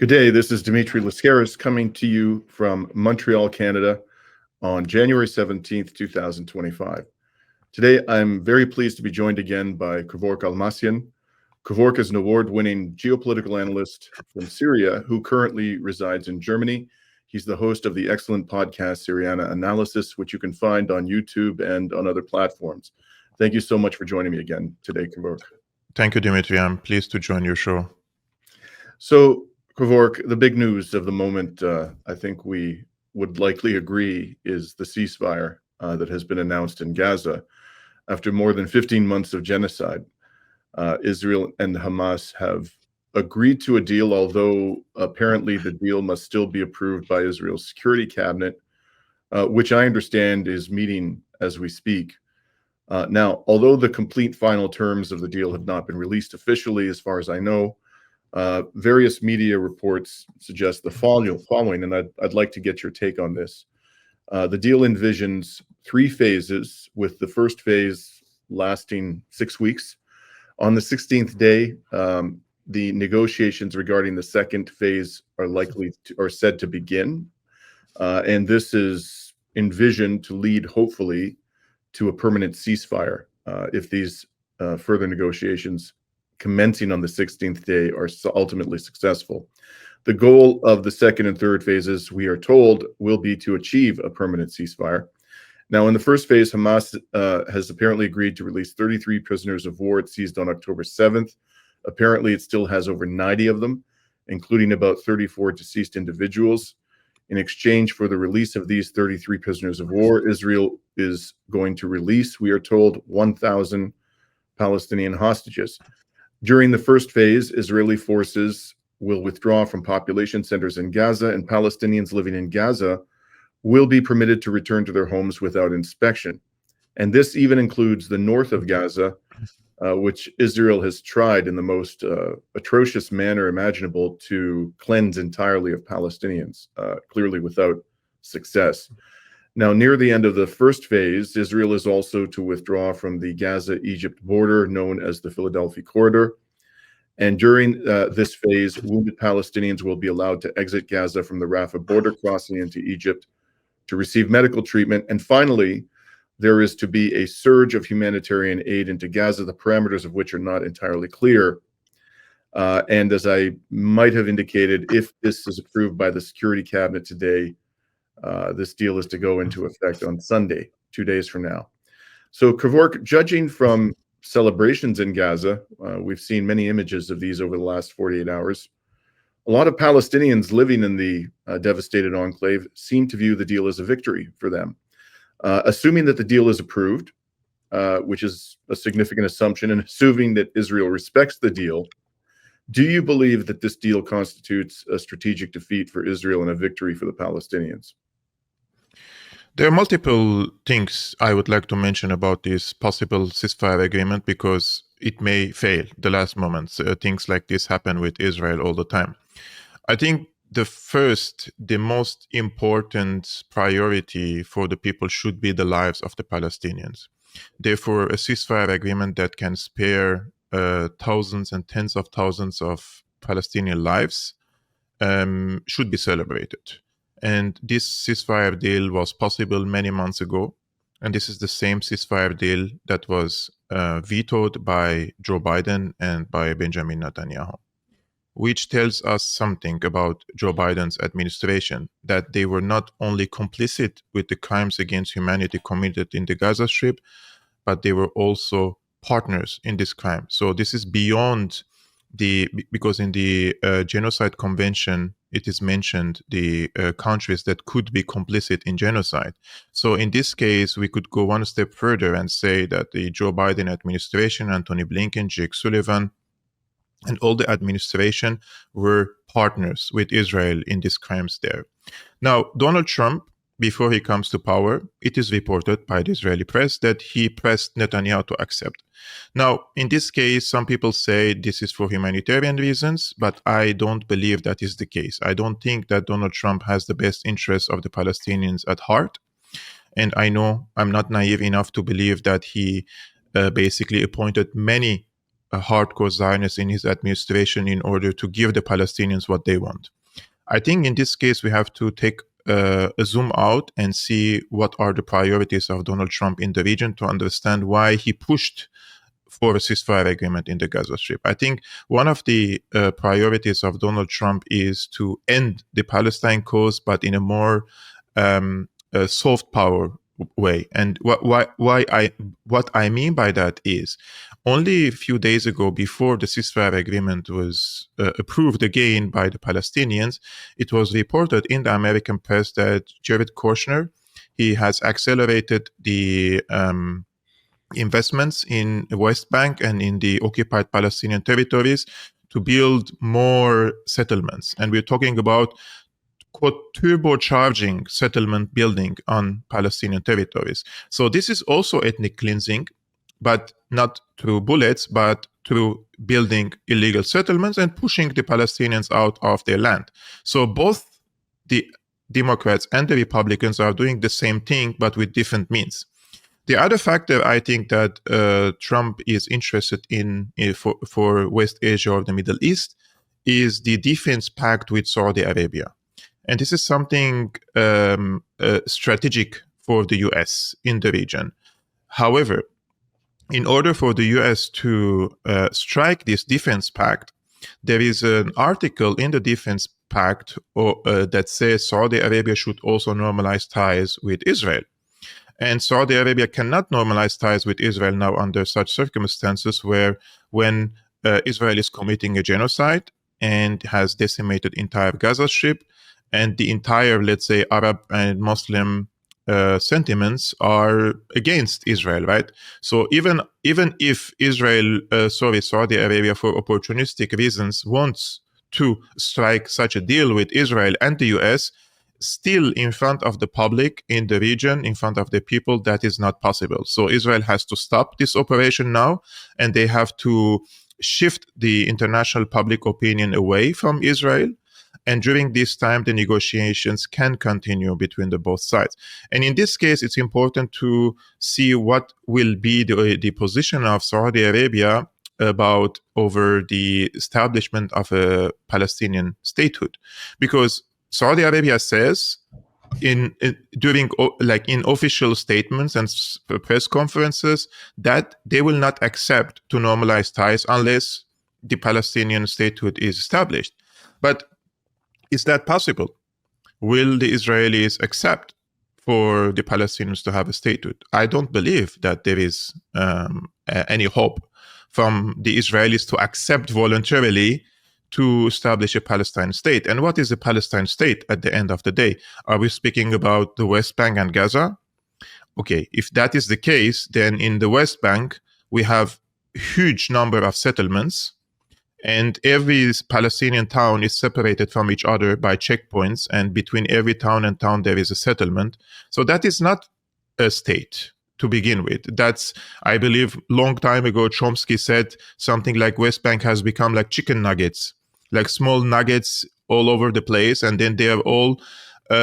Good day. This is Dimitri Lascaris coming to you from Montreal, Canada on January 17th, 2025. Today, I'm very pleased to be joined again by Kervork Almassian. Kervork is an award-winning geopolitical analyst from Syria who currently resides in Germany. He's the host of the excellent podcast Syriana Analysis, which you can find on YouTube and on other platforms. Thank you so much for joining me again today, Kervork. Thank you, Dimitri. I'm pleased to join your show. So, Kervork, the big news of the moment, I think we would likely agree, is the ceasefire that has been announced in Gaza. After more than 15 months of genocide, Israel and Hamas have agreed to a deal, although apparently the deal must still be approved by Israel's security cabinet, which I understand is meeting as we speak. Now, although the complete final terms of the deal have not been released officially, as far as I know, various media reports suggest the following, and I'd like to get your take on this. The deal envisions 3 phases, with the first phase lasting 6 weeks. On the 16th day, the negotiations regarding the second phase are said to begin, and this is envisioned to lead, hopefully, to a permanent ceasefire if these further negotiations commencing on the 16th day are ultimately successful. The goal of the second and third phases, we are told, will be to achieve a permanent ceasefire. Now, in the first phase, Hamas has apparently agreed to release 33 prisoners of war it seized on October 7th. Apparently, it still has over 90 of them, including about 34 deceased individuals. In exchange for the release of these 33 prisoners of war, Israel is going to release, we are told, 1,000 Palestinian hostages. During the first phase, Israeli forces will withdraw from population centers in Gaza, and Palestinians living in Gaza will be permitted to return to their homes without inspection. And this even includes the north of Gaza, which Israel has tried in the most atrocious manner imaginable to cleanse entirely of Palestinians, clearly without success. Now, near the end of the first phase, Israel is also to withdraw from the Gaza-Egypt border, known as the Philadelphia Corridor. And during this phase, wounded Palestinians will be allowed to exit Gaza from the Rafah border crossing into Egypt to receive medical treatment. And finally, there is to be a surge of humanitarian aid into Gaza, the parameters of which are not entirely clear. And as I might have indicated, if this is approved by the Security Cabinet today, this deal is to go into effect on Sunday, 2 days from now. So, Kervork, judging from celebrations in Gaza, we've seen many images of these over the last 48 hours. A lot of Palestinians living in the devastated enclave seem to view the deal as a victory for them. Assuming that the deal is approved, which is a significant assumption, and assuming that Israel respects the deal, do you believe that this deal constitutes a strategic defeat for Israel and a victory for the Palestinians? There are multiple things I would like to mention about this possible ceasefire agreement because it may fail the last moments. Things like this happen with Israel all the time. I think the most important priority for the people should be the lives of the Palestinians. Therefore, a ceasefire agreement that can spare thousands and tens of thousands of Palestinian lives should be celebrated. And this ceasefire deal was possible many months ago. And this is the same ceasefire deal that was vetoed by Joe Biden and by Benjamin Netanyahu, which tells us something about Joe Biden's administration, that they were not only complicit with the crimes against humanity committed in the Gaza Strip, but they were also partners in this crime. So this is beyond because in the Genocide Convention, it is mentioned the countries that could be complicit in genocide. So in this case, we could go one step further and say that the Joe Biden administration, Antony Blinken, Jake Sullivan, and all the administration were partners with Israel in these crimes there. Now, Donald Trump, before he comes to power, it is reported by the Israeli press that he pressed Netanyahu to accept. Now, in this case, some people say this is for humanitarian reasons, but I don't believe that is the case. I don't think that Donald Trump has the best interests of the Palestinians at heart. And I know I'm not naive enough to believe that he basically appointed many hardcore Zionists in his administration in order to give the Palestinians what they want. I think in this case, we have to take a zoom out and see what are the priorities of Donald Trump in the region to understand why he pushed for a ceasefire agreement in the Gaza Strip. I think one of the priorities of Donald Trump is to end the Palestine cause, but in a more soft power way. And what I mean by that is, only a few days ago, before the ceasefire agreement was approved again by the Palestinians, it was reported in the American press that Jared Kushner, he has accelerated the investments in the West Bank and in the occupied Palestinian territories to build more settlements. And we're talking about, quote, turbocharging settlement building on Palestinian territories. So this is also ethnic cleansing, but not through bullets, but through building illegal settlements and pushing the Palestinians out of their land. So both the Democrats and the Republicans are doing the same thing, but with different means. The other factor I think that Trump is interested in for West Asia or the Middle East is the defense pact with Saudi Arabia. And this is something strategic for the US in the region. However, in order for the US to strike this defense pact, there is an article in the defense pact that says Saudi Arabia should also normalize ties with Israel. And Saudi Arabia cannot normalize ties with Israel now under such circumstances where when Israel is committing a genocide and has decimated entire Gaza Strip, and the entire, let's say, Arab and Muslim sentiments are against Israel, right? So even if Saudi Arabia, for opportunistic reasons, wants to strike such a deal with Israel and the US, still in front of the public in the region, in front of the people, that is not possible. So Israel has to stop this operation now, and they have to shift the international public opinion away from Israel. And during this time, the negotiations can continue between the both sides. And in this case, it's important to see what will be the position of Saudi Arabia over the establishment of a Palestinian statehood. Because Saudi Arabia says in official statements and press conferences that they will not accept to normalize ties unless the Palestinian statehood is established. But is that possible? Will the Israelis accept for the Palestinians to have a statehood? I don't believe that there is any hope from the Israelis to accept voluntarily to establish a Palestine state. And what is a Palestine state at the end of the day? Are we speaking about the West Bank and Gaza? Okay, if that is the case, then in the West Bank, we have a huge number of settlements, and every Palestinian town is separated from each other by checkpoints, and between every town and town there is a settlement. So that is not a state to begin with. That's, I believe, long time ago, Chomsky said something like West Bank has become like chicken nuggets, like small nuggets all over the place, and then they are all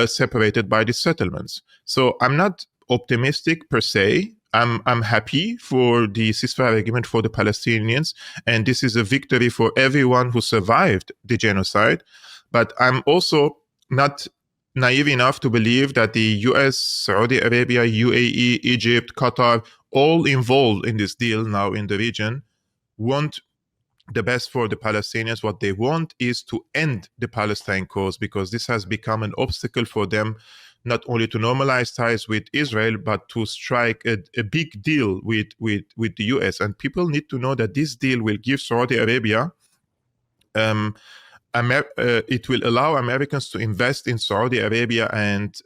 separated by the settlements. So I'm not optimistic per se. I'm happy for the ceasefire agreement for the Palestinians, and this is a victory for everyone who survived the genocide. But I'm also not naive enough to believe that the US, Saudi Arabia, UAE, Egypt, Qatar, all involved in this deal now in the region, want the best for the Palestinians. What they want is to end the Palestine cause, because this has become an obstacle for them, not only to normalize ties with Israel, but to strike a big deal with the US. And people need to know that this deal will give Saudi Arabia, it will allow Americans to invest in Saudi Arabia and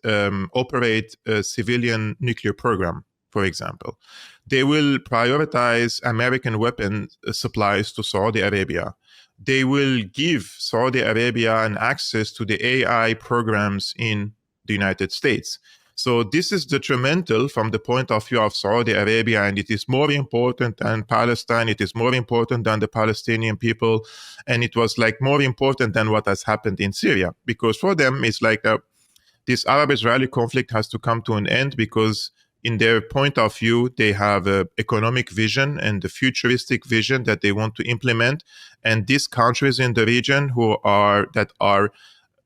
operate a civilian nuclear program, for example. They will prioritize American weapon supplies to Saudi Arabia. They will give Saudi Arabia an access to the AI programs in the United States. So this is detrimental from the point of view of Saudi Arabia, and it is more important than Palestine. It is more important than the Palestinian people, and it was like more important than what has happened in Syria, because for them it's like this Arab-Israeli conflict has to come to an end, because in their point of view, they have a economic vision and a futuristic vision that they want to implement. And these countries in the region that are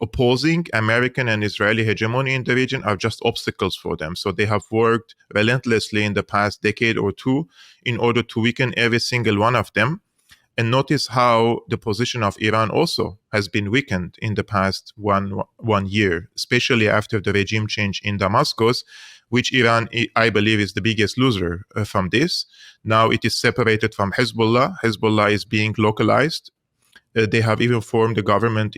opposing American and Israeli hegemony in the region are just obstacles for them. So they have worked relentlessly in the past decade or two in order to weaken every single one of them. And notice how the position of Iran also has been weakened in the past one year, especially after the regime change in Damascus, which Iran, I believe, is the biggest loser from this. Now it is separated from Hezbollah. Hezbollah is being localized. They have even formed a government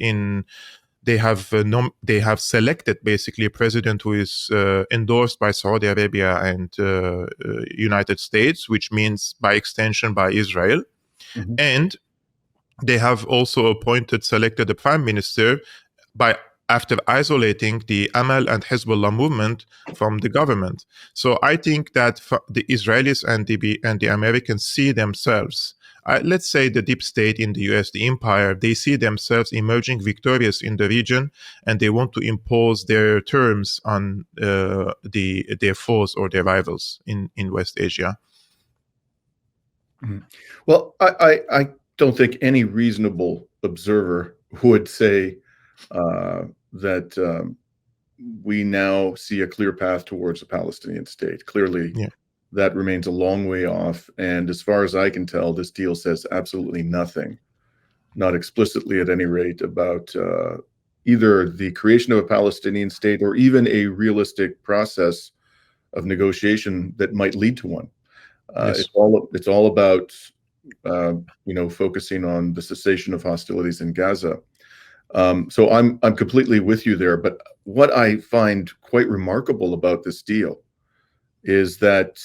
they have selected basically a president who is endorsed by Saudi Arabia and United States, which means by extension by Israel. Mm-hmm. And they have also selected a prime minister after isolating the Amal and Hezbollah movement from the government. So I think that the Israelis and the Americans see themselves, let's say the deep state in the US, the empire, they see themselves emerging victorious in the region, and they want to impose their terms on their foes or their rivals in West Asia. Mm-hmm. Well, I don't think any reasonable observer would say that we now see a clear path towards a Palestinian state. Clearly, that remains a long way off. And as far as I can tell, this deal says absolutely nothing, not explicitly at any rate, about either the creation of a Palestinian state or even a realistic process of negotiation that might lead to one. Yes. It's all about focusing on the cessation of hostilities in Gaza. So I'm completely with you there. But what I find quite remarkable about this deal is that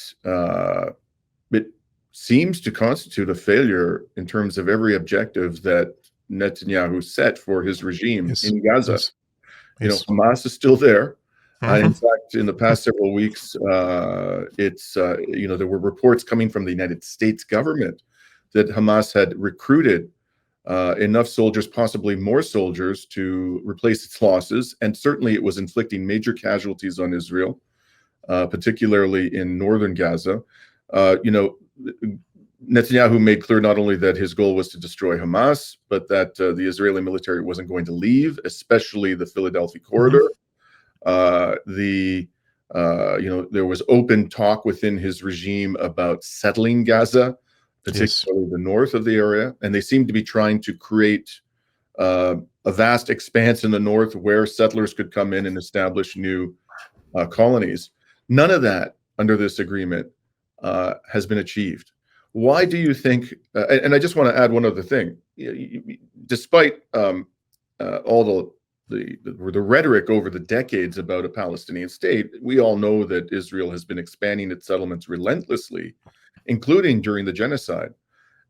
it seems to constitute a failure in terms of every objective that Netanyahu set for his regime in Gaza. Yes. Hamas is still there. In fact, in the past several weeks, there were reports coming from the United States government that Hamas had recruited enough soldiers, possibly more soldiers, to replace its losses. And certainly it was inflicting major casualties on Israel, particularly in northern Gaza. Netanyahu made clear not only that his goal was to destroy Hamas, but that the Israeli military wasn't going to leave, especially the Philadelphia corridor. There was open talk within his regime about settling Gaza, particularly the north of the area, and they seem to be trying to create a vast expanse in the north where settlers could come in and establish new colonies. None of that under this agreement has been achieved. Why do you think, and I just want to add one other thing, despite all the rhetoric over the decades about a Palestinian state, we all know that Israel has been expanding its settlements relentlessly, including during the genocide.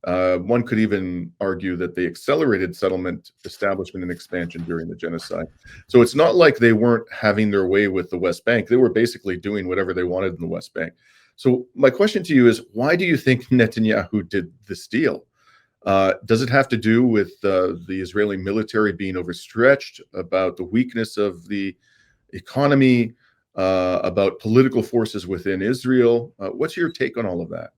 One could even argue that they accelerated settlement establishment and expansion during the genocide. So it's not like they weren't having their way with the West Bank. They were basically doing whatever they wanted in the West Bank. So my question to you is, why do you think Netanyahu did this deal? Does it have to do with the Israeli military being overstretched, about the weakness of the economy, about political forces within Israel? What's your take on all of that?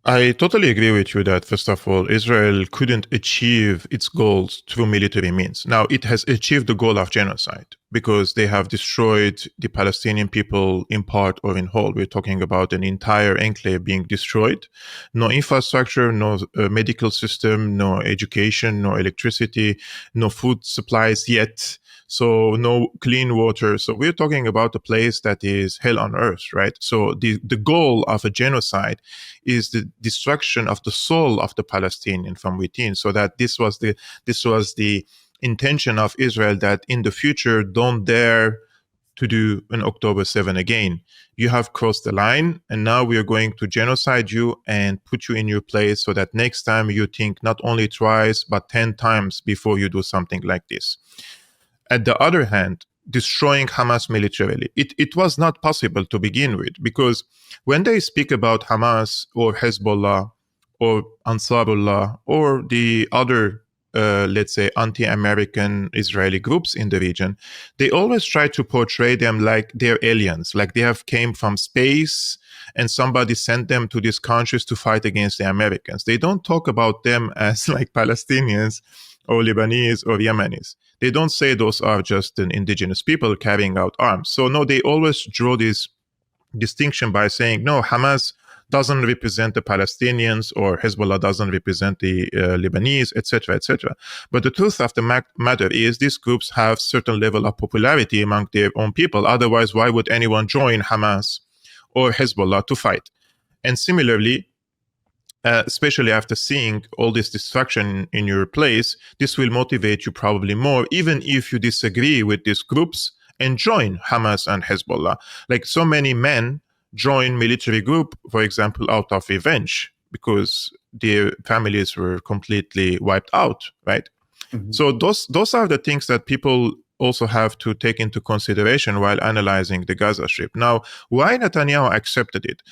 I totally agree with you that, first of all, Israel couldn't achieve its goals through military means. Now, it has achieved the goal of genocide because they have destroyed the Palestinian people in part or in whole. We're talking about an entire enclave being destroyed. No infrastructure, no medical system, no education, no electricity, no food supplies yet. So no clean water. So we're talking about a place that is hell on earth, right? So the goal of a genocide is the destruction of the soul of the Palestinian from within. So that this was the intention of Israel, that in the future, don't dare to do an October 7 again. You have crossed the line, and now we are going to genocide you and put you in your place so that next time you think not only twice, but 10 times before you do something like this. At the other hand, destroying Hamas militarily, it was not possible to begin with, because when they speak about Hamas or Hezbollah or Ansarullah or the other let's say, anti-American Israeli groups in the region, they always try to portray them like they're aliens, like they have came from space and somebody sent them to these countries to fight against the Americans. They don't talk about them as like Palestinians or Lebanese or Yemenis. They don't say those are just an indigenous people carrying out arms. So no, they always draw this distinction by saying, no, Hamas doesn't represent the Palestinians or Hezbollah doesn't represent the Lebanese, etc., etc. But the truth of the matter is these groups have certain level of popularity among their own people. Otherwise, why would anyone join Hamas or Hezbollah to fight? And similarly, especially after seeing all this destruction in your place, this will motivate you probably more, even if you disagree with these groups, and join Hamas and Hezbollah. Like so many men join military group, for example, out of revenge, because their families were completely wiped out, right? Mm-hmm. So those are the things that people also have to take into consideration while analyzing the Gaza Strip. Now, why Netanyahu accepted it?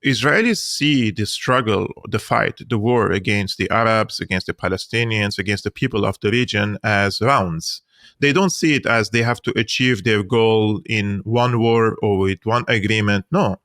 Israelis see the struggle, the fight, the war against the Arabs, against the Palestinians, against the people of the region as rounds. They don't see it as they have to achieve their goal in one war or with one agreement. No.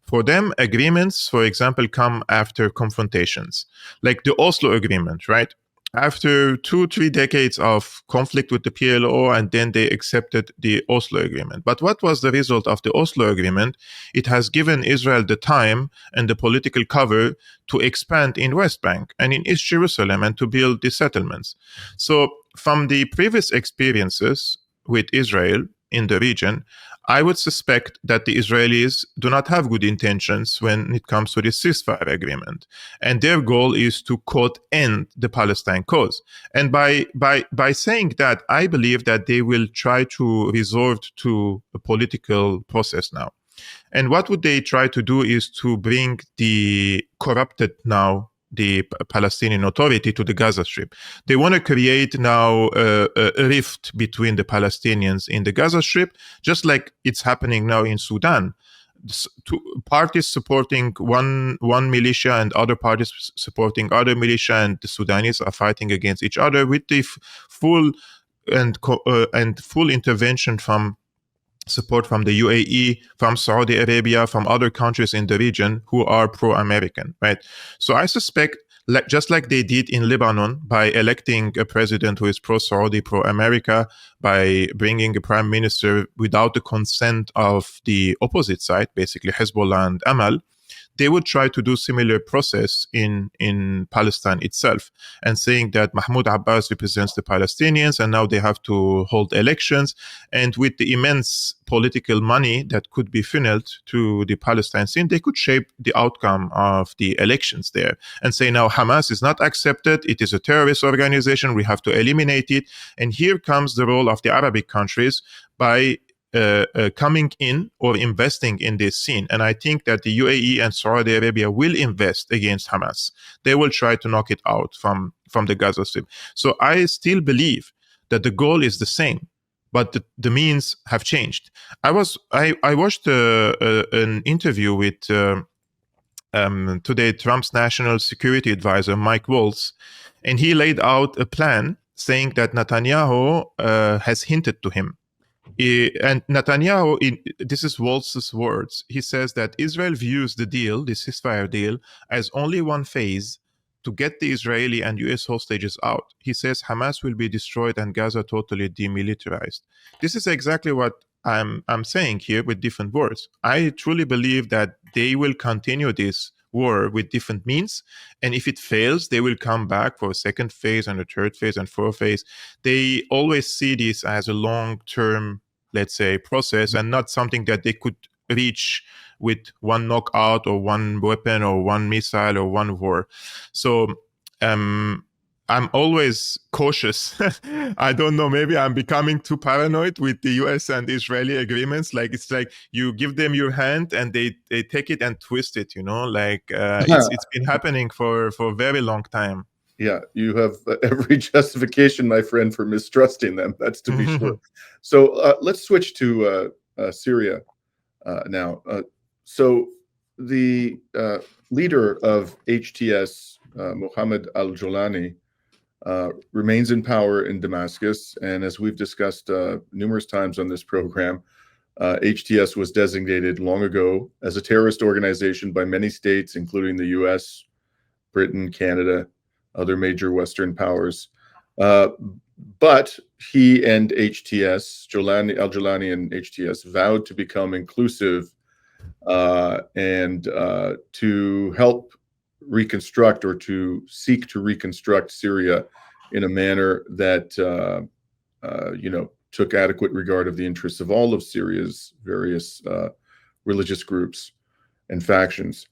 For them, agreements, for example, come after confrontations, like the Oslo Agreement, right? After 2-3 decades of conflict with the PLO, and then they accepted the Oslo Agreement. But what was the result of the Oslo Agreement? It has given Israel the time and the political cover to expand in West Bank and in East Jerusalem and to build the settlements. So from the previous experiences with Israel in the region, I would suspect that the Israelis do not have good intentions when it comes to the ceasefire agreement. And their goal is to, quote, end the Palestine cause. And by saying that, I believe that they will try to resort to a political process now. And what would they try to do is to bring the corrupted now the Palestinian Authority to the Gaza Strip. They want to create now a rift between the Palestinians in the Gaza Strip, just like it's happening now in Sudan. Parties supporting one militia and other parties supporting other militia, and the Sudanese are fighting against each other with the full intervention from support from the UAE, from Saudi Arabia, from other countries in the region who are pro-American, right? So I suspect, just like they did in Lebanon by electing a president who is pro-Saudi, pro-America, by bringing a prime minister without the consent of the opposite side, basically Hezbollah and Amal, they would try to do similar process in Palestine itself, and saying that Mahmoud Abbas represents the Palestinians and now they have to hold elections. And with the immense political money that could be funneled to the Palestine scene, they could shape the outcome of the elections there and say, now Hamas is not accepted. It is a terrorist organization. We have to eliminate it. And here comes the role of the Arabic countries by coming in or investing in this scene. And I think that the UAE and Saudi Arabia will invest against Hamas. They will try to knock it out from the Gaza Strip. So I still believe that the goal is the same, but the means have changed. I watched an interview with today Trump's national security advisor, Mike Waltz, and he laid out a plan saying that Netanyahu has hinted to him. And Netanyahu, this is Waltz's words, he says that Israel views the deal, the ceasefire deal, as only one phase to get the Israeli and US hostages out. He says Hamas will be destroyed and Gaza totally demilitarized. This is exactly what I'm saying here with different words. I truly believe that they will continue this war with different means, and if it fails, they will come back for a second phase and a third phase and fourth phase. They always see this as a long-term, let's say, process, and not something that they could reach with one knockout or one weapon or one missile or one war. So I'm always cautious. I don't know, maybe I'm becoming too paranoid with the US and Israeli agreements. Like, it's like you give them your hand and they take it and twist it, like it's been happening for a very long time. Yeah, you have every justification, my friend, for mistrusting them. That's to be sure. So let's switch to Syria now. So the leader of HTS, Mohammed al-Jolani, remains in power in Damascus. And as we've discussed numerous times on this program, HTS was designated long ago as a terrorist organization by many states, including the US, Britain, Canada, other major Western powers. But he and HTS, Jolani and HTS, vowed to become inclusive and to help reconstruct, or to seek to reconstruct, Syria in a manner that took adequate regard of the interests of all of Syria's various religious groups and factions.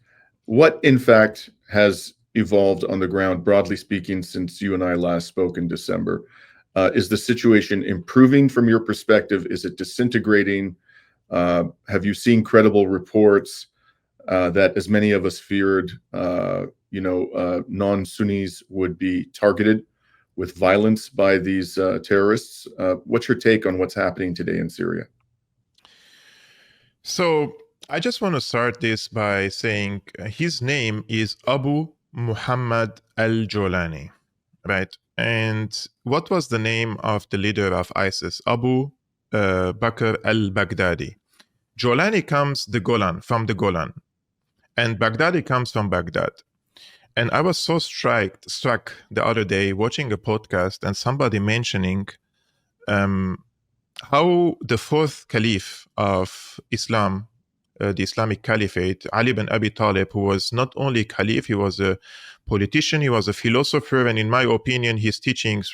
What, in fact, has evolved on the ground, broadly speaking, since you and I last spoke in December? Is the situation improving from your perspective? Is it disintegrating? Have you seen credible reports that, as many of us feared, non-Sunnis would be targeted with violence by these terrorists? What's your take on what's happening today in Syria? So I just want to start this by saying his name is Abu Muhammad al-Jolani, right? And what was the name of the leader of ISIS? Abu Bakr al-Baghdadi. Jolani comes from the Golan, and Baghdadi comes from Baghdad. And I was so struck the other day watching a podcast and somebody mentioning how the fourth caliph of Islam, the Islamic Caliphate, Ali bin Abi Talib, who was not only caliph, he was a politician, he was a philosopher, and in my opinion, his teachings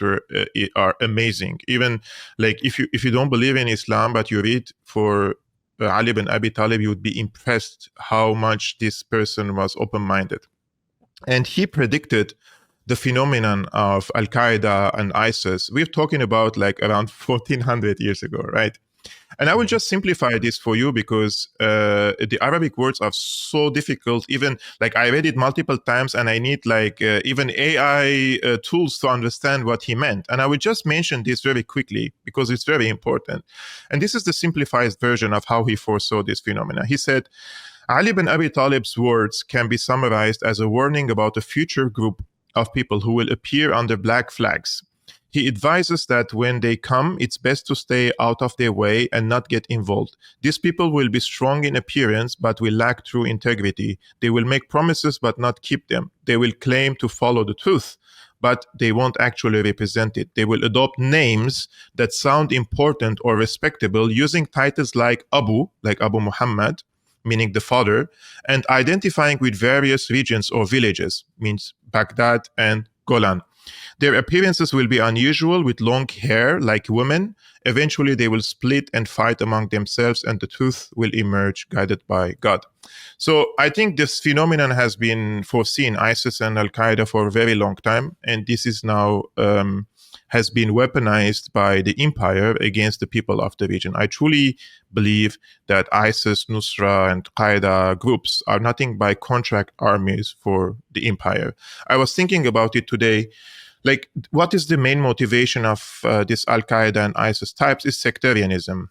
are amazing. Even like if you don't believe in Islam, but you read for Ali bin Abi Talib, you would be impressed how much this person was open-minded. And he predicted the phenomenon of Al-Qaeda and ISIS. We're talking about like around 1400 years ago, right? And I will just simplify this for you because the Arabic words are so difficult. Even like I read it multiple times and I need like even AI tools to understand what he meant. And I will just mention this very quickly because it's very important. And this is the simplified version of how he foresaw this phenomena. He said, Ali bin Abi Talib's words can be summarized as a warning about a future group of people who will appear under black flags. He advises that when they come, it's best to stay out of their way and not get involved. These people will be strong in appearance, but will lack true integrity. They will make promises, but not keep them. They will claim to follow the truth, but they won't actually represent it. They will adopt names that sound important or respectable, using titles like Abu Muhammad, meaning the father, and identifying with various regions or villages, means Baghdad and Golan. Their appearances will be unusual, with long hair like women. Eventually, they will split and fight among themselves, and the truth will emerge, guided by God. So I think this phenomenon has been foreseen, ISIS and Al-Qaeda, for a very long time, and this is now has been weaponized by the empire against the people of the region. I truly believe that ISIS, Nusra, and Qaeda groups are nothing but contract armies for the empire. I was thinking about it today. Like, what is the main motivation of this Al-Qaeda and ISIS types is sectarianism.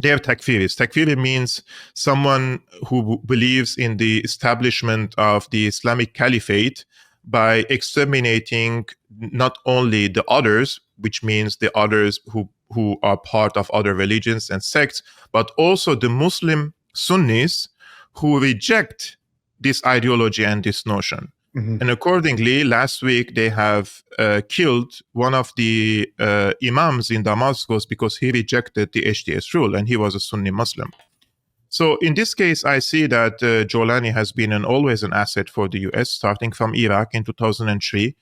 They are takfiris. Takfiri means someone who believes in the establishment of the Islamic Caliphate by exterminating not only the others, which means the others who are part of other religions and sects, but also the Muslim Sunnis who reject this ideology and this notion. Mm-hmm. And accordingly, last week they have killed one of the imams in Damascus because he rejected the HTS rule, and he was a Sunni Muslim. So in this case, I see that Jolani has been always an asset for the US, starting from Iraq in 2003.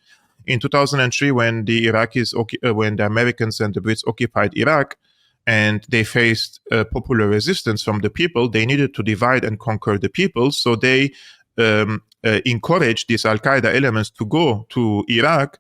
In 2003, when the Americans and the Brits occupied Iraq, and they faced popular resistance from the people, they needed to divide and conquer the people. So they encouraged these Al-Qaeda elements to go to Iraq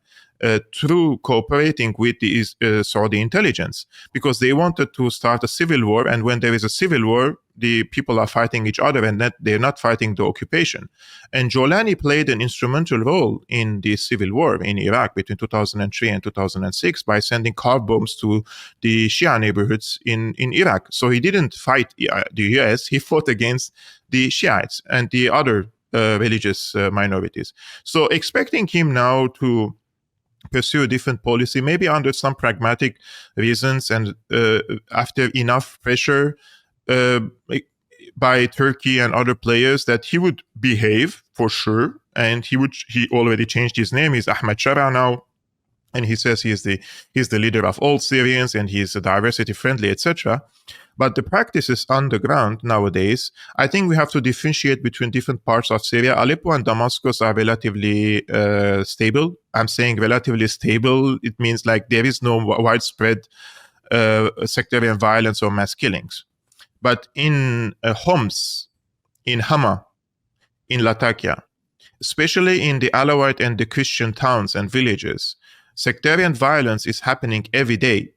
through cooperating with the Saudi intelligence, because they wanted to start a civil war. And when there is a civil war, the people are fighting each other and they're not fighting the occupation. And Jolani played an instrumental role in the civil war in Iraq between 2003 and 2006 by sending car bombs to the Shia neighborhoods in Iraq. So he didn't fight the US, he fought against the Shiites and the other religious minorities. So expecting him now to pursue a different policy, maybe under some pragmatic reasons, and after enough pressure by Turkey and other players, that he would behave for sure. And he already changed his name. He's Ahmed Shara now. And he says he's the leader of all Syrians, and he's diversity friendly, etc. But the practices on the ground nowadays, I think we have to differentiate between different parts of Syria. Aleppo and Damascus are relatively stable. I'm saying relatively stable. It means like there is no widespread sectarian violence or mass killings. But in Homs, in Hama, in Latakia, especially in the Alawite and the Christian towns and villages, sectarian violence is happening every day.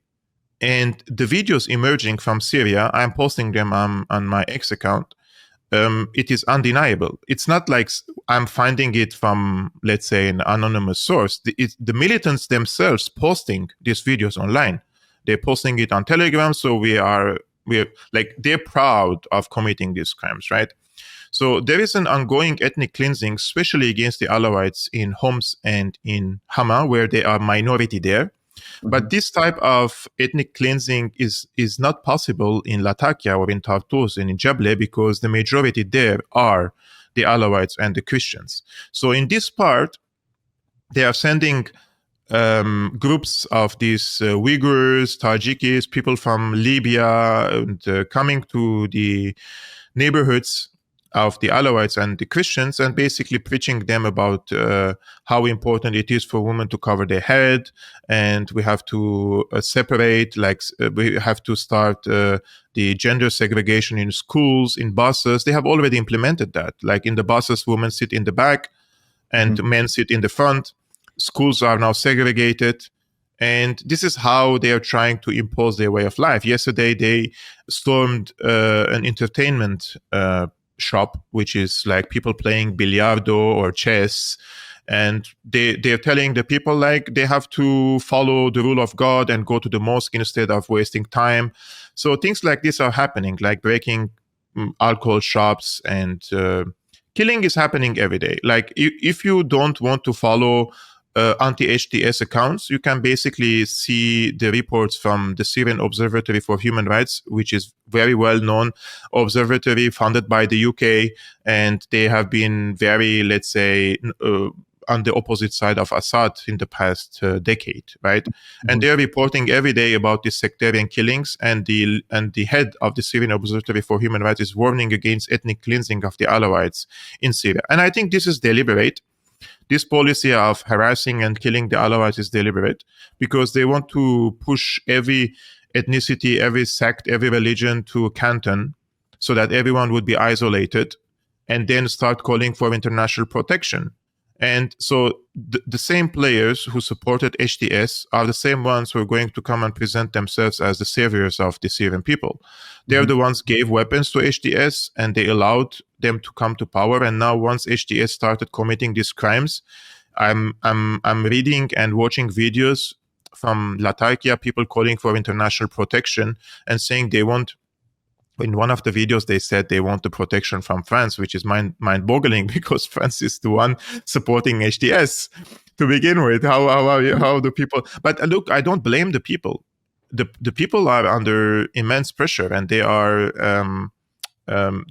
And the videos emerging from Syria, I'm posting them on my X account. It is undeniable. It's not like I'm finding it from, let's say, an anonymous source. The militants themselves posting these videos online. They're posting it on Telegram, so we're like, they're proud of committing these crimes, right? So there is an ongoing ethnic cleansing, especially against the Alawites in Homs and in Hama, where they are minority there. But this type of ethnic cleansing is not possible in Latakia or in Tartus and in Jable, because the majority there are the Alawites and the Christians. So in this part, they are sending groups of these Uyghurs, Tajikis, people from Libya, and coming to the neighborhoods of the Alawites and the Christians, and basically preaching them about how important it is for women to cover their head, and we have to separate, like we have to start the gender segregation in schools, in buses. They have already implemented that. Like in the buses, women sit in the back and men sit in the front. Schools are now segregated. And this is how they are trying to impose their way of life. Yesterday, they stormed an entertainment shop, which is like people playing billiardo or chess, and they're telling the people like they have to follow the rule of God and go to the mosque instead of wasting time. So things like this are happening, like breaking alcohol shops, and killing is happening every day. Like if you don't want to follow anti-HTS accounts, you can basically see the reports from the Syrian Observatory for Human Rights, which is very well-known observatory funded by the UK, and they have been very, let's say, on the opposite side of Assad in the past decade, right? And they're reporting every day about these sectarian killings, and the head of the Syrian Observatory for Human Rights is warning against ethnic cleansing of the Alawites in Syria. And I think this is deliberate. This policy of harassing and killing the Alawites is deliberate, because they want to push every ethnicity, every sect, every religion to a canton, so that everyone would be isolated, and then start calling for international protection. And so the same players who supported HTS are the same ones who are going to come and present themselves as the saviors of the Syrian people. They're the ones who gave weapons to HTS, and they allowed them to come to power. And now, once HTS started committing these crimes, I'm reading and watching videos from Latakia, people calling for international protection and saying they want. In one of the videos, they said they want the protection from France, which is mind-boggling, because France is the one supporting HTS to begin with. How do people? But look, I don't blame the people. The people are under immense pressure, and they are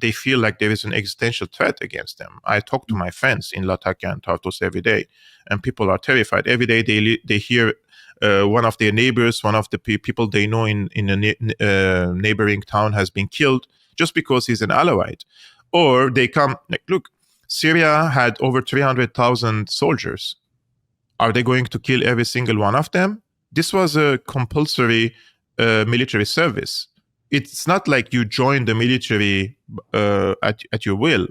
they feel like there is an existential threat against them. I talk to my friends in Latakia and Tartus every day, and people are terrified. Every day they hear one of their neighbors, one of the people they know in a neighboring town has been killed just because he's an Alawite. Or they come, like, look, Syria had over 300,000 soldiers. Are they going to kill every single one of them? This was a compulsory military service. It's not like you join the military at your will.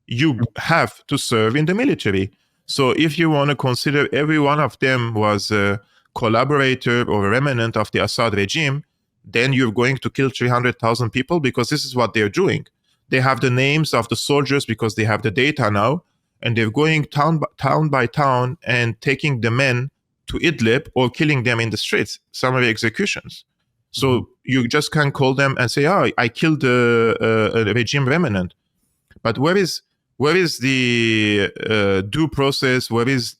You have to serve in the military. So if you want to consider every one of them was a collaborator or a remnant of the Assad regime, then you're going to kill 300,000 people, because this is what they're doing. They have the names of the soldiers because they have the data now, and they're going town by town and taking the men to Idlib or killing them in the streets, summary executions. So you just can call them and say, oh, I killed a regime remnant. But where is Where is the due process? Where is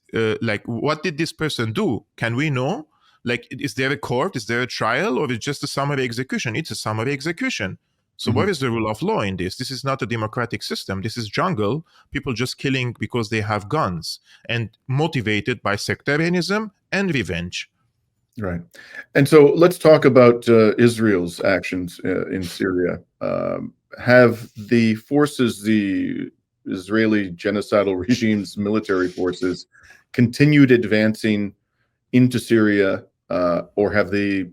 what did this person do? Can we know? Like, is there a court? Is there a trial, or is it just a summary execution? It's a summary execution. So where is the rule of law in this? This is not a democratic system. This is jungle. People just killing because they have guns and motivated by sectarianism and revenge. Right. And so let's talk about Israel's actions in Syria. Have the forces, the Israeli genocidal regime's military forces, continued advancing into Syria, or have they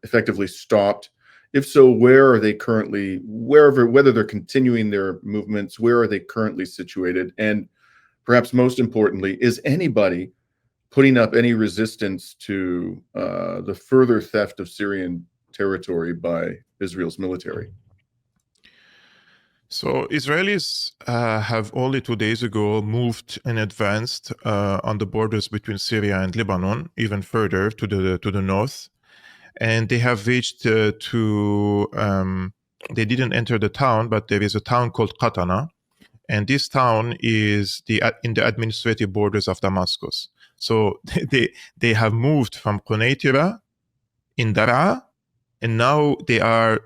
effectively stopped? If so, where are they currently, whether they're continuing their movements, where are they currently situated? And perhaps most importantly, is anybody putting up any resistance to the further theft of Syrian territory by Israel's military? So Israelis have only 2 days ago moved and advanced on the borders between Syria and Lebanon, even further to the north, and they have reached they didn't enter the town, but there is a town called Qatana, and this town is in the administrative borders of Damascus. So they have moved from Quneitira in Daraa, and now they are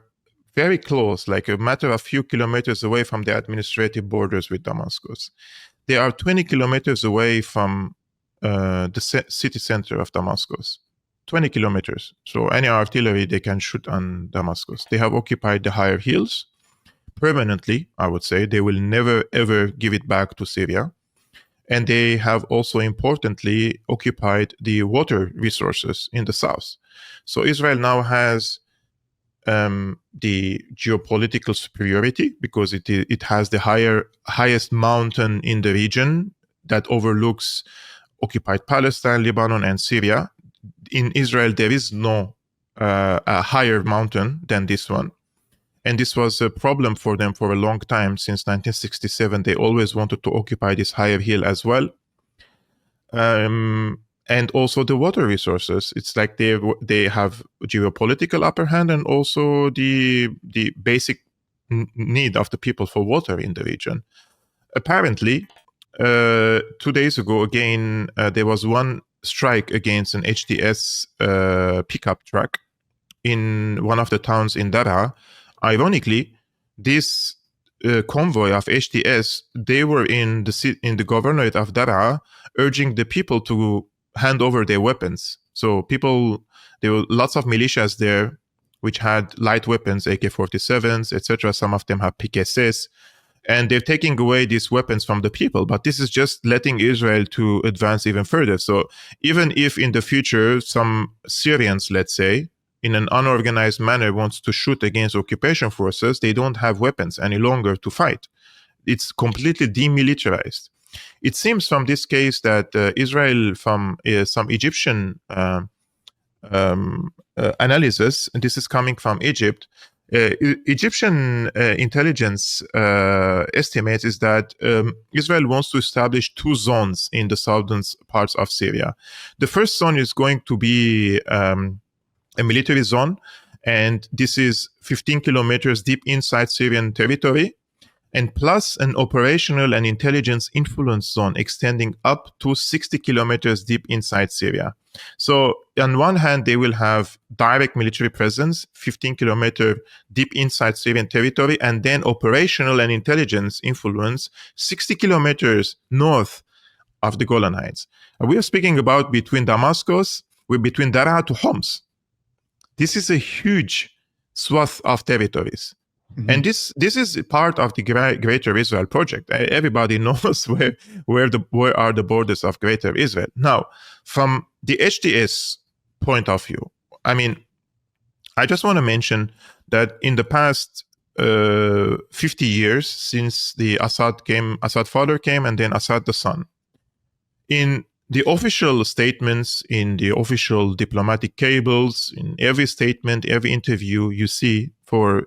very close, like a matter of few kilometers away from the administrative borders with Damascus. They are 20 kilometers away from the city center of Damascus. 20 kilometers. So any artillery they can shoot on Damascus. They have occupied the higher hills permanently, I would say. They will never, ever give it back to Syria. And they have also importantly occupied the water resources in the south. So Israel now has the geopolitical superiority because it has the highest mountain in the region that overlooks occupied Palestine, Lebanon, and Syria. In Israel, there is no a higher mountain than this one. And this was a problem for them for a long time. Since 1967, they always wanted to occupy this higher hill as well. And also the water resources. It's like they have geopolitical upper hand and also the basic need of the people for water in the region. Apparently, 2 days ago, again, there was one strike against an HTS pickup truck in one of the towns in Daraa. Ironically, this convoy of HTS, they were in the governorate of Daraa, urging the people to hand over their weapons. So there were lots of militias there, which had light weapons, AK-47s, etc. Some of them have PKSs, and they're taking away these weapons from the people. But this is just letting Israel to advance even further. So even if in the future some Syrians, let's say, in an unorganized manner wants to shoot against occupation forces, they don't have weapons any longer to fight. It's completely demilitarized. It seems from this case that Israel, from some Egyptian analysis, and this is coming from Egypt, Egyptian intelligence estimates is that Israel wants to establish 2 zones in the southern parts of Syria. The first zone is going to be a military zone, and this is 15 kilometers deep inside Syrian territory, and plus an operational and intelligence influence zone extending up to 60 kilometers deep inside Syria. So on one hand, they will have direct military presence, 15 kilometer deep inside Syrian territory, and then operational and intelligence influence 60 kilometers north of the Golan Heights. And we are speaking about between Damascus, between Daraa to Homs. This is a huge swath of territories. Mm-hmm. And this is part of the Greater Israel project. Everybody knows where are the borders of Greater Israel. Now, from the HTS point of view, I mean, I just want to mention that in the past 50 years, since the Assad father came, and then Assad the son, in the official statements, in the official diplomatic cables, in every statement, every interview you see for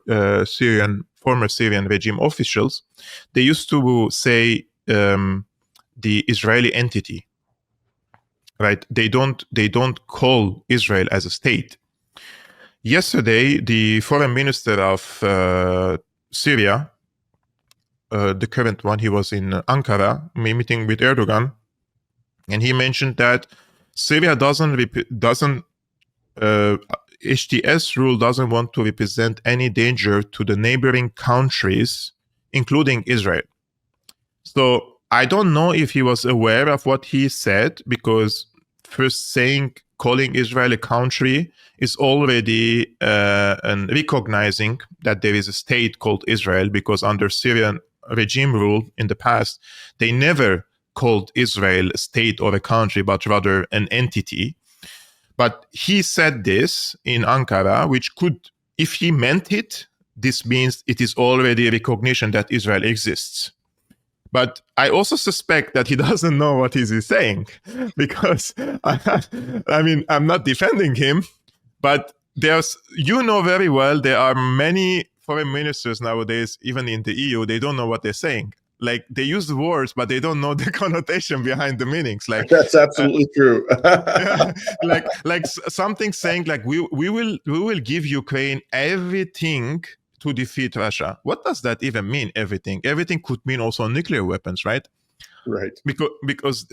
former Syrian regime officials, they used to say the Israeli entity, right? They don't call Israel as a state. Yesterday, the foreign minister of Syria the current one, he was in Ankara meeting with Erdogan, and he mentioned that Syria doesn't HTS rule doesn't want to represent any danger to the neighboring countries, including Israel. So I don't know if he was aware of what he said, because first calling Israel a country is already recognizing that there is a state called Israel, because under Syrian regime rule in the past, they never called Israel a state or a country, but rather an entity. But he said this in Ankara, which could, if he meant it, this means it is already a recognition that Israel exists. But I also suspect that he doesn't know what he's saying, because I mean, I'm not defending him, but you know very well, there are many foreign ministers nowadays, even in the EU, they don't know what they're saying. Like, they use the words, but they don't know the connotation behind the meanings. Like, that's absolutely true. like something saying like we will give Ukraine everything to defeat Russia. What does that even mean? Everything could mean also nuclear weapons, right? Right. Because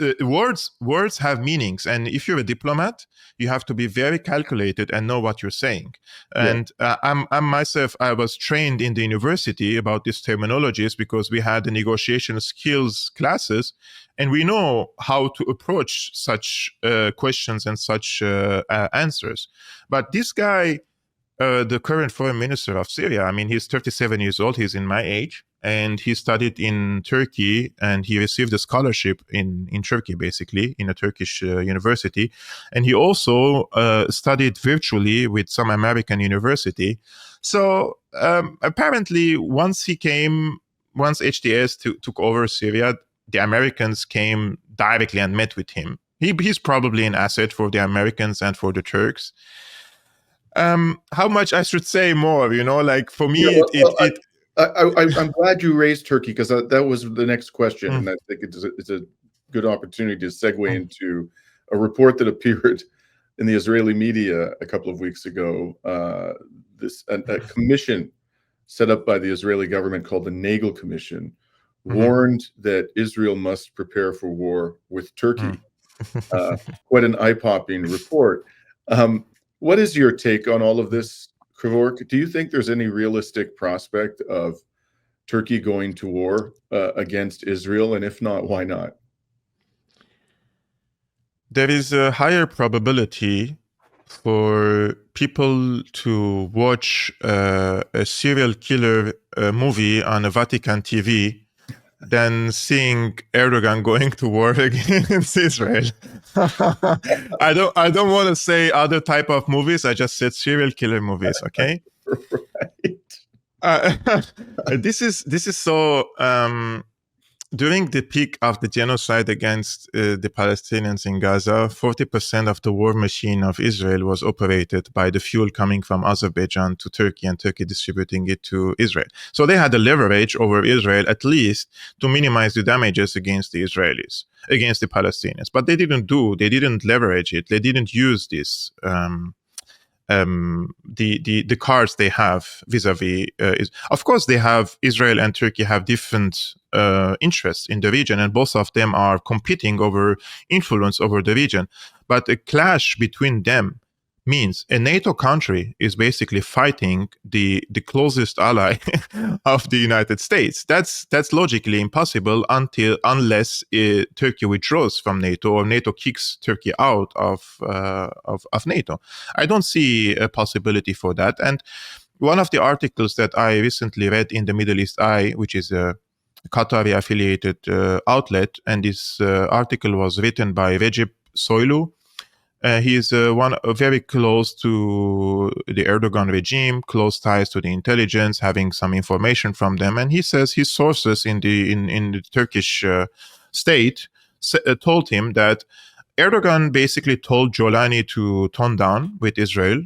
words have meanings, and if you're a diplomat, you have to be very calculated and know what you're saying. And I'm myself, I was trained in the university about these terminologies, because we had the negotiation skills classes, and we know how to approach such questions and such answers. But this guy, the current foreign minister of Syria, I mean, he's 37 years old, he's in my age, and he studied in Turkey, and he received a scholarship in Turkey, basically, in a Turkish university. And he also studied virtually with some American university. So apparently, once HTS took over Syria, the Americans came directly and met with him. He's probably an asset for the Americans and for the Turks. How much I should say more, like, for me, I'm glad you raised Turkey, because that was the next question, and I think it's a good opportunity to segue into a report that appeared in the Israeli media a couple of weeks ago. A commission set up by the Israeli government called the Nagel Commission warned that Israel must prepare for war with Turkey. Quite an eye-popping report. What is your take on all of this, Kervork? Do you think there's any realistic prospect of Turkey going to war against Israel? And if not, why not? There is a higher probability for people to watch a serial killer movie on a Vatican TV than seeing Erdogan going to war against Israel. I don't want to say other type of movies. I just said serial killer movies. Okay. Right. This is so. During the peak of the genocide against the Palestinians in Gaza, 40% of the war machine of Israel was operated by the fuel coming from Azerbaijan to Turkey, and Turkey distributing it to Israel. So they had the leverage over Israel, at least, to minimize the damages against the Israelis, against the Palestinians. But they didn't leverage it. They didn't use this. The cards they have vis-a-vis of course, Israel and Turkey have different interests in the region, and both of them are competing over influence over the region. But a clash between them means a NATO country is basically fighting the closest ally of the United States. That's logically impossible unless Turkey withdraws from NATO, or NATO kicks Turkey out of NATO. I don't see a possibility for that. And one of the articles that I recently read in the Middle East Eye, which is a Qatari affiliated outlet, and this article was written by Recep Soylu. He is very close to the Erdogan regime, close ties to the intelligence, having some information from them. And he says his sources in the Turkish state told him that Erdogan basically told Jolani to tone down with Israel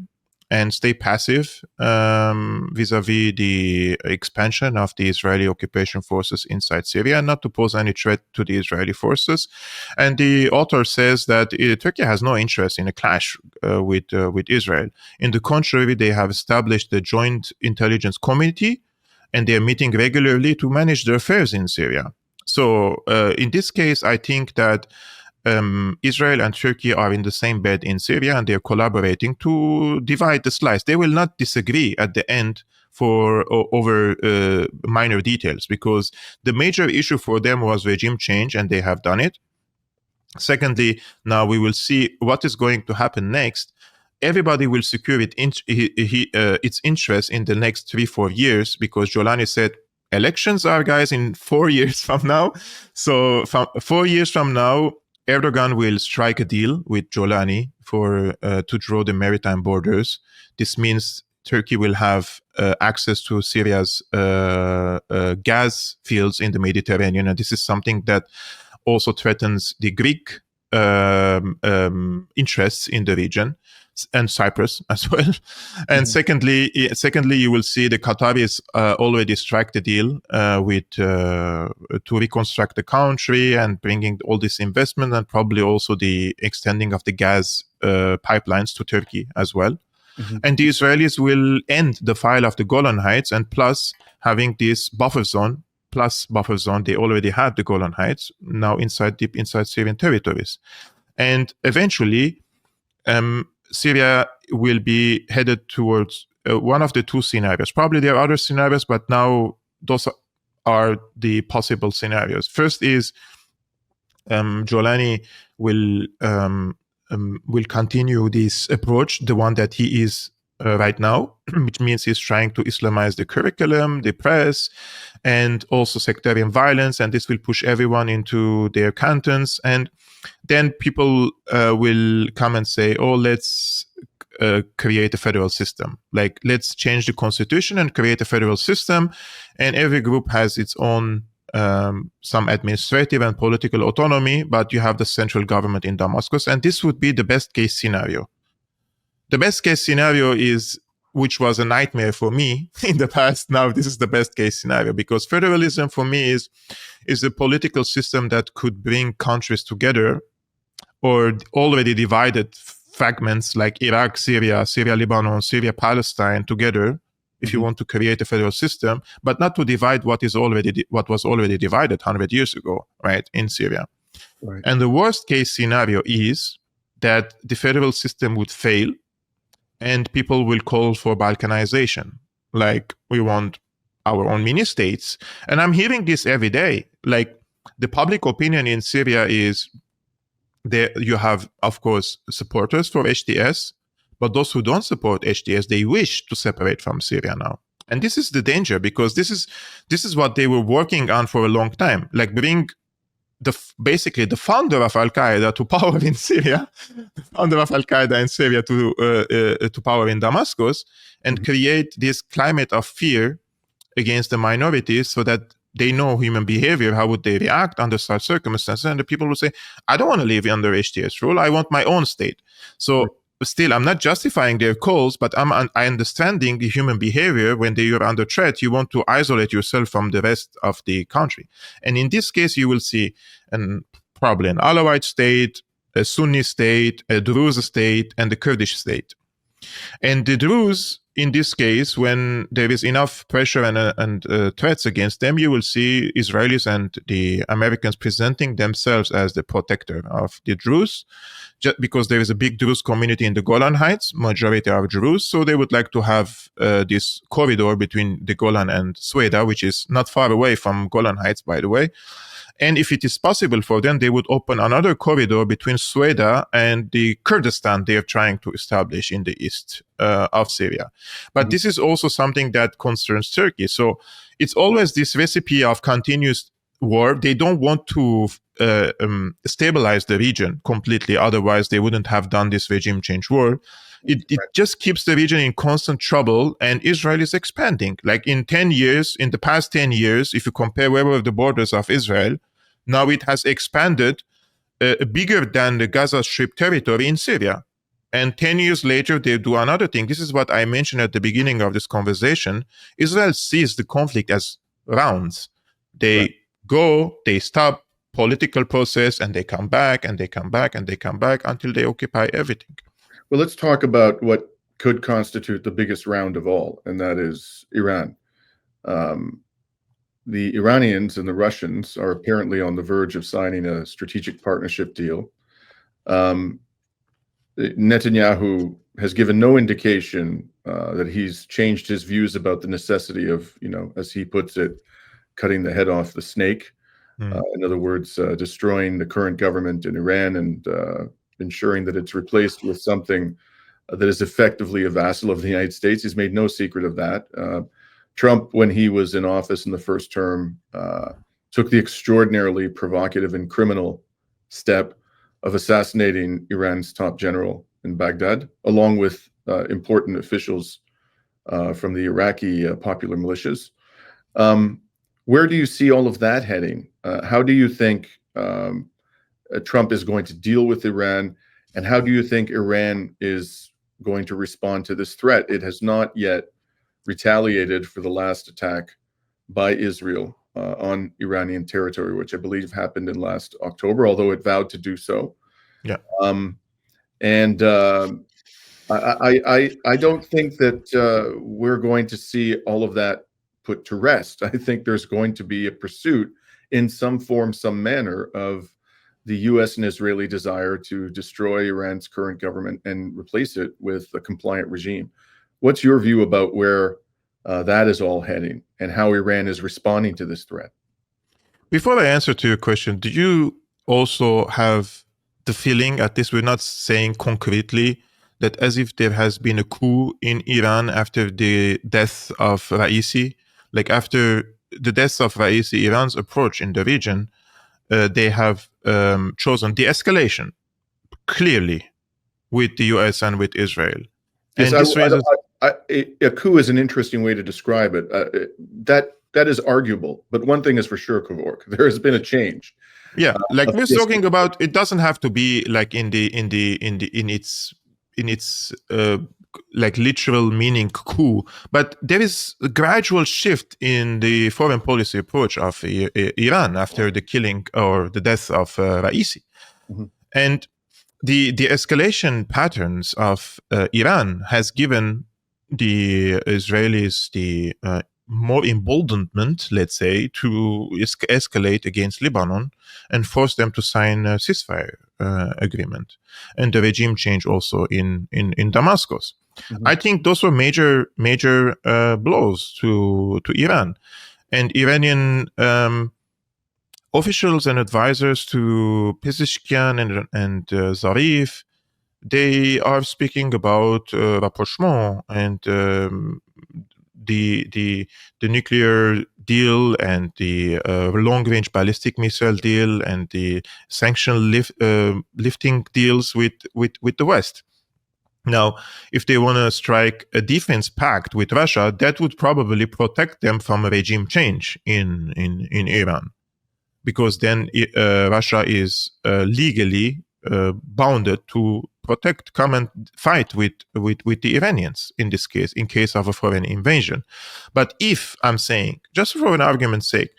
and stay passive vis-a-vis the expansion of the Israeli occupation forces inside Syria, and not to pose any threat to the Israeli forces. And the author says that Turkey has no interest in a clash with Israel. In the contrary, they have established the Joint Intelligence Committee and they're meeting regularly to manage their affairs in Syria. So in this case, I think that Israel and Turkey are in the same bed in Syria, and they're collaborating to divide the slice. They will not disagree at the end over minor details, because the major issue for them was regime change, and they have done it. Secondly, now we will see what is going to happen next. Everybody will secure its interest in the next 3-4 years, because Jolani said elections are, guys, in 4 years from now. So from 4 years from now, Erdogan will strike a deal with Jolani to draw the maritime borders. This means Turkey will have access to Syria's gas fields in the Mediterranean, and this is something that also threatens the Greek interests in the region, and Cyprus as well. And secondly, you will see the Qataris already struck the deal to reconstruct the country and bringing all this investment, and probably also the extending of the gas pipelines to Turkey as well. And the Israelis will end the file of the Golan Heights, and plus having this buffer zone, they already had the Golan Heights, now deep inside Syrian territories. And eventually, Syria will be headed towards one of the two scenarios. Probably there are other scenarios, but now those are the possible scenarios. First is Jolani will continue this approach, the one that he is right now, which means he's trying to Islamize the curriculum, the press, and also sectarian violence, and this will push everyone into their cantons. And then people will come and say, oh, let's create a federal system. Like, let's change the constitution and create a federal system, and every group has its own some administrative and political autonomy, but you have the central government in Damascus, and this would be the best case scenario. The best case scenario is, which was a nightmare for me in the past, now this is the best case scenario, because federalism for me is a political system that could bring countries together, or already divided fragments like Iraq, Syria, Lebanon, Syria, Palestine together, if you want to create a federal system, but not to divide what was already divided 100 years ago, right, in Syria. Right. And the worst case scenario is that the federal system would fail, and people will call for Balkanization. Like, we want our own mini states. And I'm hearing this every day. Like, the public opinion in Syria is there. You have, of course, supporters for HTS, but those who don't support HTS, they wish to separate from Syria now. And this is the danger, because this is what they were working on for a long time. Like, bring basically the founder of Al-Qaeda to power in Syria, the founder of Al-Qaeda in Syria to power in Damascus, and create this climate of fear against the minorities, so that they know human behavior, how would they react under such circumstances. And the people will say, I don't want to live under HTS rule, I want my own state. So still, I'm not justifying their calls, but I'm understanding the human behavior. When they are under threat, you want to isolate yourself from the rest of the country. And in this case, you will see probably an Alawite state, a Sunni state, a Druze state, and a Kurdish state. And the Druze, in this case, when there is enough pressure and threats against them, you will see Israelis and the Americans presenting themselves as the protector of the Druze, just because there is a big Druze community in the Golan Heights, majority are Druze, so they would like to have this corridor between the Golan and Sweda, which is not far away from Golan Heights, by the way. And if it is possible for them, they would open another corridor between Sweda and the Kurdistan they are trying to establish in the east of Syria. But this is also something that concerns Turkey. So it's always this recipe of continuous war. They don't want to stabilize the region completely. Otherwise, they wouldn't have done this regime change war. It just keeps the region in constant trouble, and Israel is expanding. Like, in the past 10 years, if you compare where were the borders of Israel, now it has expanded bigger than the Gaza Strip territory in Syria. And 10 years later, they do another thing. This is what I mentioned at the beginning of this conversation. Israel sees the conflict as rounds. They go, they stop political process, and they come back, and they come back, and they come back until they occupy everything. Well, let's talk about what could constitute the biggest round of all, and that is Iran. The Iranians and the Russians are apparently on the verge of signing a strategic partnership deal. Netanyahu has given no indication that he's changed his views about the necessity of, as he puts it, cutting the head off the snake. In other words, destroying the current government in Iran and ensuring that it's replaced with something that is effectively a vassal of the United States. He's made no secret of that. Trump, when he was in office in the first term, took the extraordinarily provocative and criminal step of assassinating Iran's top general in Baghdad, along with important officials from the Iraqi popular militias. Where do you see all of that heading? How do you think Trump is going to deal with Iran? And how do you think Iran is going to respond to this threat? It has not yet retaliated for the last attack by Israel on Iranian territory, which I believe happened in last October, although it vowed to do so. Yeah. I don't think that we're going to see all of that put to rest. I think there's going to be a pursuit in some form, some manner of the U.S. and Israeli desire to destroy Iran's current government and replace it with a compliant regime. What's your view about where that is all heading and how Iran is responding to this threat? Before I answer to your question, do you also have the feeling, at least we're not saying concretely, that as if there has been a coup in Iran after the death of Raisi? Like after the death of Raisi, Iran's approach in the region, they have chosen de-escalation clearly with the US and with Israel. Yes, and this raises... a coup is an interesting way to describe it. That is arguable, but one thing is for sure, Kervork, there has been a change. Yeah, like we're talking about, it doesn't have to be like in its like literal meaning coup, but there is a gradual shift in the foreign policy approach of Iran after the killing or the death of Raisi. Mm-hmm. And the escalation patterns of Iran has given the Israelis the more emboldenment, let's say, to escalate against Lebanon and force them to sign a ceasefire agreement, and the regime change also in Damascus. Mm-hmm. I think those were major blows to Iran, and Iranian officials and advisors to Pezeshkian and Zarif, they are speaking about rapprochement and the nuclear deal and the long-range ballistic missile deal and the sanction lifting deals with the West. Now, if they want to strike a defense pact with Russia, that would probably protect them from a regime change in Iran, because then Russia is legally bounded to protect, come and fight with the Iranians in this case, in case of a foreign invasion. But if, I'm saying, just for an argument's sake,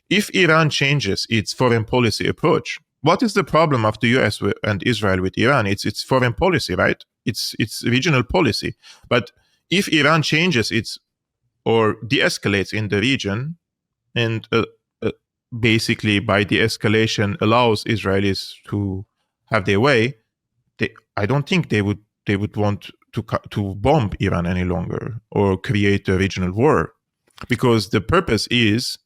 if Iran changes its foreign policy approach, what is the problem of the US and Israel with Iran? It's foreign policy, right? It's regional policy. But if Iran changes its or de-escalates in the region and basically by de-escalation allows Israelis to have their way, I don't think they would want to bomb Iran any longer or create a regional war, because the purpose is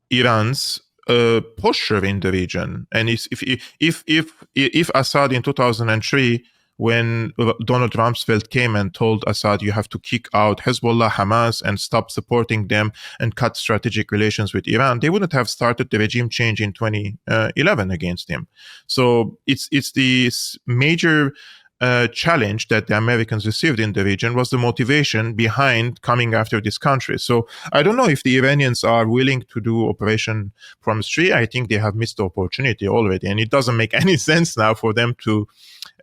Iran's posture in the region. And if Assad in 2003, when Donald Rumsfeld came and told Assad, you have to kick out Hezbollah, Hamas, and stop supporting them and cut strategic relations with Iran, they wouldn't have started the regime change in 2011 against him. So it's this major challenge that the Americans received in the region was the motivation behind coming after this country. So I don't know if the Iranians are willing to do Operation Promise 3. I think they have missed the opportunity already, and it doesn't make any sense now for them to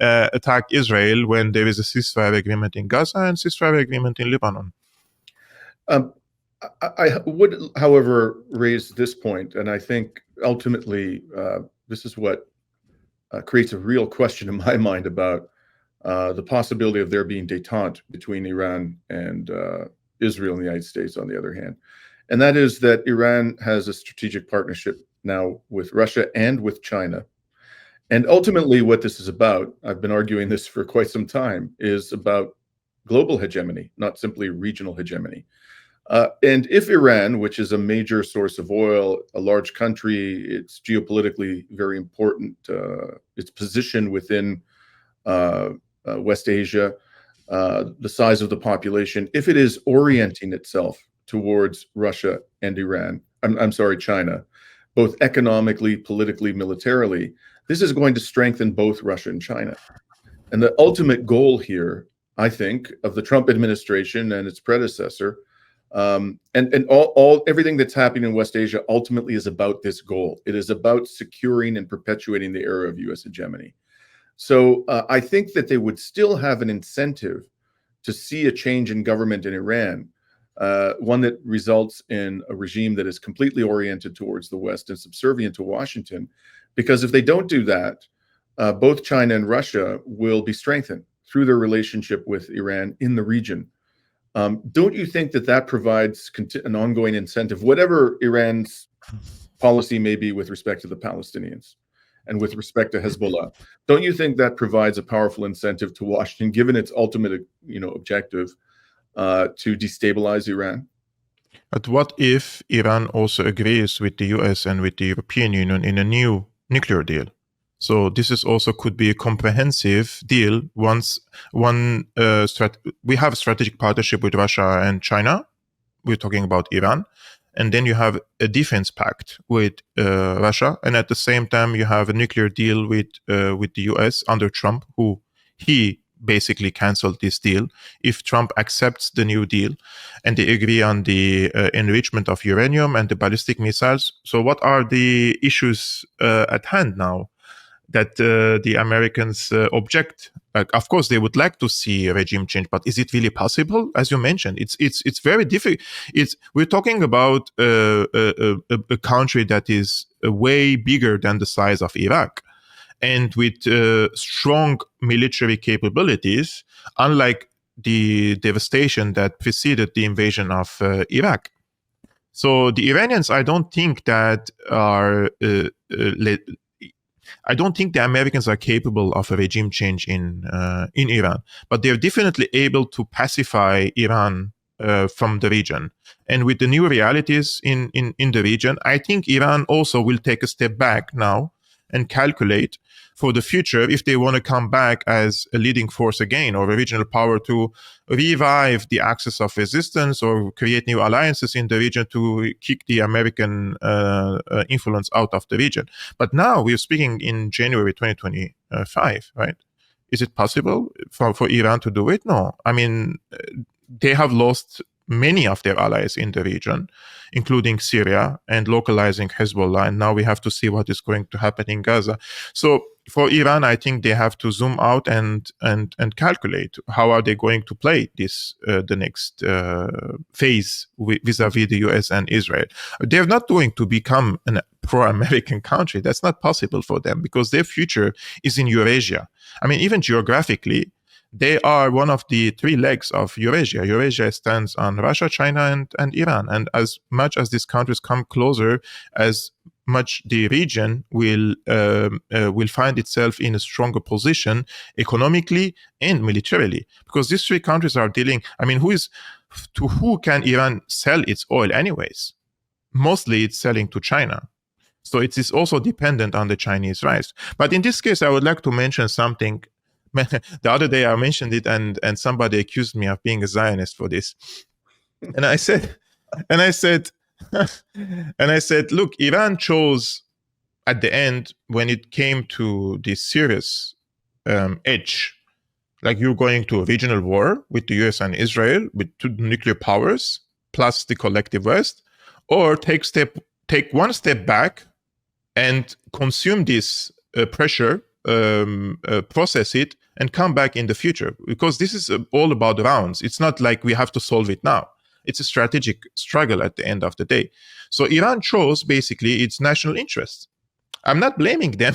attack Israel when there is a ceasefire agreement in Gaza and ceasefire agreement in Lebanon. I would, however, raise this point, and I think ultimately this is what creates a real question in my mind about the possibility of there being détente between Iran and Israel and the United States, on the other hand. and that is that Iran has a strategic partnership now with Russia and with China. And ultimately, what this is about, I've been arguing this for quite some time, is about global hegemony, not simply regional hegemony. And if Iran, which is a major source of oil, a large country, it's geopolitically very important, its position within West Asia, the size of the population, if it is orienting itself towards Russia and China, both economically, politically, militarily, this is going to strengthen both Russia and China. And the ultimate goal here, I think, of the Trump administration and its predecessor, and everything that's happening in West Asia ultimately is about this goal. It is about securing and perpetuating the era of U.S. hegemony. So I think that they would still have an incentive to see a change in government in Iran, one that results in a regime that is completely oriented towards the West and subservient to Washington. Because if they don't do that, both China and Russia will be strengthened through their relationship with Iran in the region. Don't you think that that provides an ongoing incentive, whatever Iran's policy may be with respect to the Palestinians and with respect to Hezbollah? Don't you think that provides a powerful incentive to Washington, given its ultimate, objective, to destabilize Iran? But what if Iran also agrees with the US and with the European Union in a new nuclear deal? So this is also could be a comprehensive deal. Once we have a strategic partnership with Russia and China, we're talking about Iran, and then you have a defense pact with Russia, and at the same time you have a nuclear deal with the US under Trump, who he basically canceled this deal. If Trump accepts the new deal and they agree on the enrichment of uranium and the ballistic missiles, so what are the issues at hand now that the Americans object? Of course, they would like to see a regime change, but is it really possible? As you mentioned, it's very difficult. We're talking about a country that is way bigger than the size of Iraq, and with strong military capabilities, unlike the devastation that preceded the invasion of Iraq. So the Iranians, I don't think that are. I don't think the Americans are capable of a regime change in Iran, but they're definitely able to pacify Iran from the region. And with the new realities in the region, I think Iran also will take a step back now and calculate for the future if they want to come back as a leading force again, or a regional power, to revive the axis of resistance or create new alliances in the region to kick the American influence out of the region. But now we're speaking in January 2025, right? Is it possible for Iran to do it? No. I mean, they have lost many of their allies in the region, including Syria, and localizing Hezbollah. And now we have to see what is going to happen in Gaza. So for Iran, I think they have to zoom out and calculate how are they going to play this the next phase vis-a-vis the US and Israel. They're not going to become a pro-American country. That's not possible for them, because their future is in Eurasia. I mean, even geographically, they are one of the three legs of Eurasia. Eurasia stands on Russia, China, and Iran. And as much as these countries come closer, as much the region will find itself in a stronger position economically and militarily, because these three countries are dealing. I mean, who can Iran sell its oil anyways? Mostly, it's selling to China. So it is also dependent on the Chinese rise. But in this case, I would like to mention something. The other day I mentioned it, and somebody accused me of being a Zionist for this. And I said, look, Iran chose at the end, when it came to the serious edge, like you're going to a regional war with the US and Israel, with two nuclear powers, plus the collective West, or take one step back and consume this pressure, process it, and come back in the future, because this is all about rounds. It's not like we have to solve it now. It's a strategic struggle at the end of the day. So Iran chose basically its national interests. I'm not blaming them.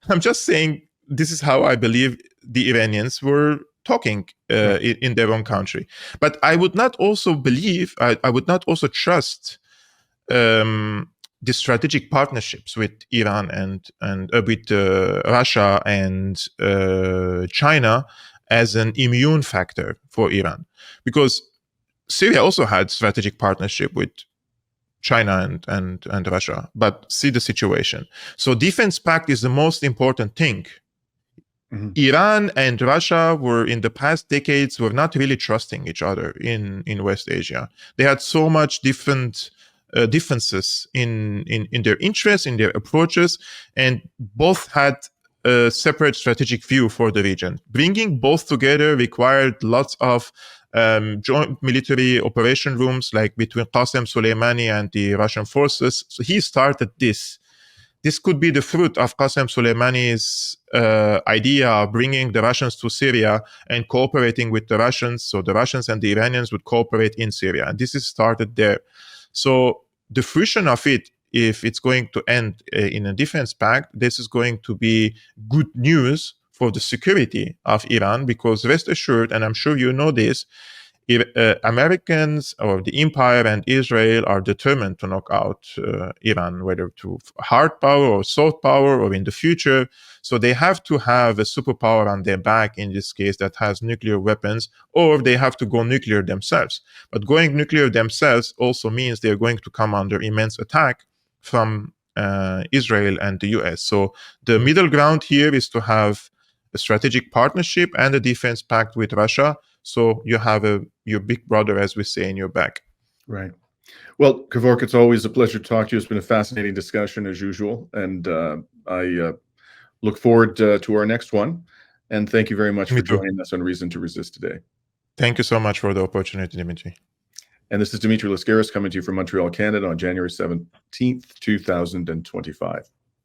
I'm just saying this is how I believe the Iranians were talking in their own country. But I would not also believe, I would not also trust the strategic partnerships with Iran and with Russia and China as an immune factor for Iran, because Syria also had strategic partnership with China and Russia, but see the situation. So defense pact is the most important thing. Iran and Russia were in the past decades were not really trusting each other in West Asia. They had so much differences in their interests, in their approaches, and both had a separate strategic view for the region. Bringing both together required lots of joint military operation rooms, like between Qasem Soleimani and the Russian forces. So he started this. This could be the fruit of Qasem Soleimani's idea of bringing the Russians to Syria and cooperating with the Russians. So the Russians and the Iranians would cooperate in Syria. And this is started there. So the fruition of it, if it's going to end in a defense pact, this is going to be good news for the security of Iran, because rest assured, and I'm sure you know this, Americans or the empire and Israel are determined to knock out Iran, whether through hard power or soft power or in the future. So they have to have a superpower on their back, in this case, that has nuclear weapons, or they have to go nuclear themselves. But going nuclear themselves also means they're going to come under immense attack from Israel and the US. So the middle ground here is to have a strategic partnership and a defense pact with Russia. So you have your big brother, as we say, in your back. Right. Well, Kervork, it's always a pleasure to talk to you. It's been a fascinating discussion, as usual. And I look forward to our next one. And thank you very much for joining us on Reason to Resist today. Thank you so much for the opportunity, Dimitri. And this is Dimitri Lascaris coming to you from Montreal, Canada on January 17th, 2025.